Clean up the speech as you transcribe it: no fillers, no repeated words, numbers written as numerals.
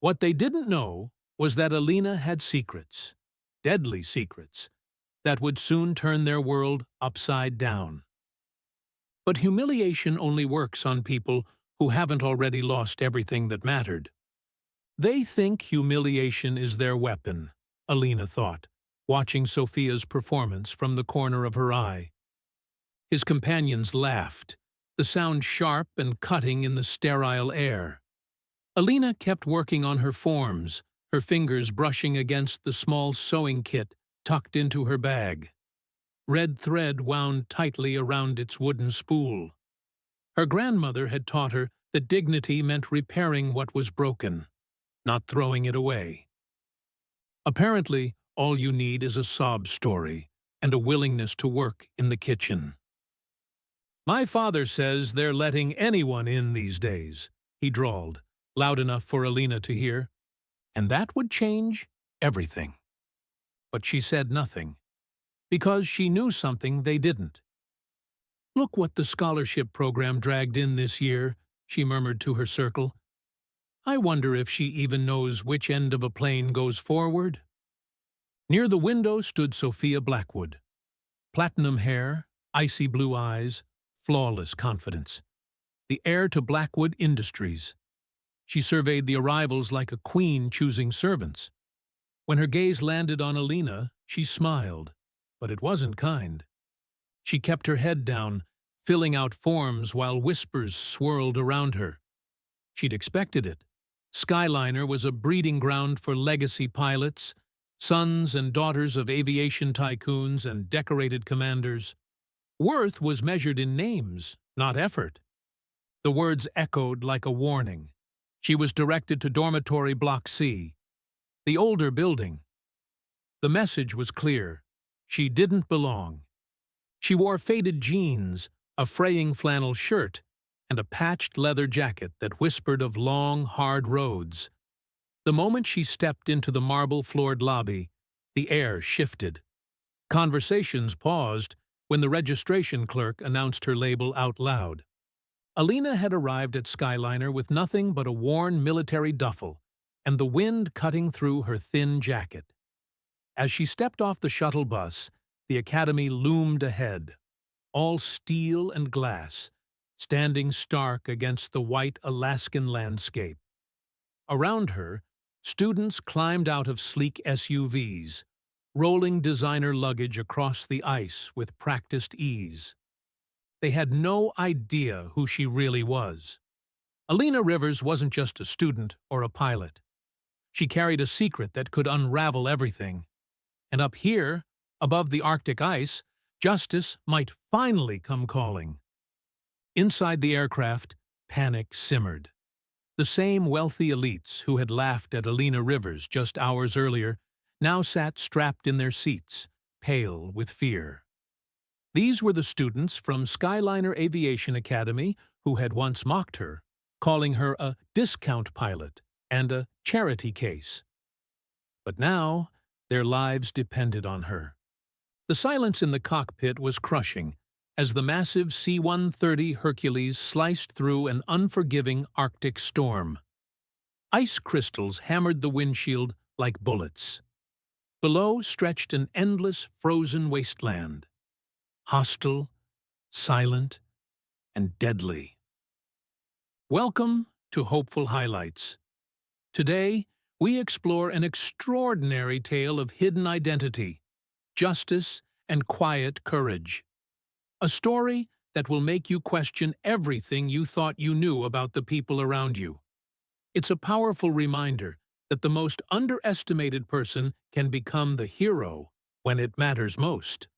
What they didn't know was that Alina had secrets, deadly secrets, that would soon turn their world upside down. But humiliation only works on people who haven't already lost everything that mattered. They think humiliation is their weapon, Alina thought, watching Sophia's performance from the corner of her eye. His companions laughed, the sound sharp and cutting in the sterile air. Alina kept working on her forms, her fingers brushing against the small sewing kit tucked into her bag. Red thread wound tightly around its wooden spool. Her grandmother had taught her that dignity meant repairing what was broken, not throwing it away. Apparently, all you need is a sob story and a willingness to work in the kitchen. "My father says they're letting anyone in these days," he drawled, loud enough for Alina to hear. And that would change everything. But she said nothing, because she knew something they didn't. "Look what the scholarship program dragged in this year," she murmured to her circle. "I wonder if she even knows which end of a plane goes forward." Near the window stood Sophia Blackwood. Platinum hair, icy blue eyes, flawless confidence. The heir to Blackwood Industries. She surveyed the arrivals like a queen choosing servants. When her gaze landed on Alina, she smiled, but it wasn't kind. She kept her head down, filling out forms while whispers swirled around her. She'd expected it. Skyliner was a breeding ground for legacy pilots, sons and daughters of aviation tycoons and decorated commanders. Worth was measured in names, not effort. The words echoed like a warning. She was directed to Dormitory Block C, the older building. The message was clear. She didn't belong. She wore faded jeans, a fraying flannel shirt, and a patched leather jacket that whispered of long, hard roads. The moment she stepped into the marble-floored lobby, the air shifted. Conversations paused when the registration clerk announced her label out loud. Alina had arrived at Skyliner with nothing but a worn military duffel and the wind cutting through her thin jacket. As she stepped off the shuttle bus, the academy loomed ahead, all steel and glass, standing stark against the white Alaskan landscape. Around her, students climbed out of sleek SUVs, rolling designer luggage across the ice with practiced ease. They had no idea who she really was. Alina Rivers wasn't just a student or a pilot. She carried a secret that could unravel everything. And up here, above the Arctic ice, justice might finally come calling. Inside the aircraft, panic simmered. The same wealthy elites who had laughed at Alina Rivers just hours earlier now sat strapped in their seats, pale with fear. These were the students from Skyliner Aviation Academy who had once mocked her, calling her a discount pilot and a charity case. But now, their lives depended on her. The silence in the cockpit was crushing as the massive C-130 Hercules sliced through an unforgiving Arctic storm. Ice crystals hammered the windshield like bullets. Below stretched an endless frozen wasteland, hostile, silent, and deadly. Welcome to Hopeful Highlights. Today, we explore an extraordinary tale of hidden identity, justice, and quiet courage. A story that will make you question everything you thought you knew about the people around you. It's a powerful reminder that the most underestimated person can become the hero when it matters most.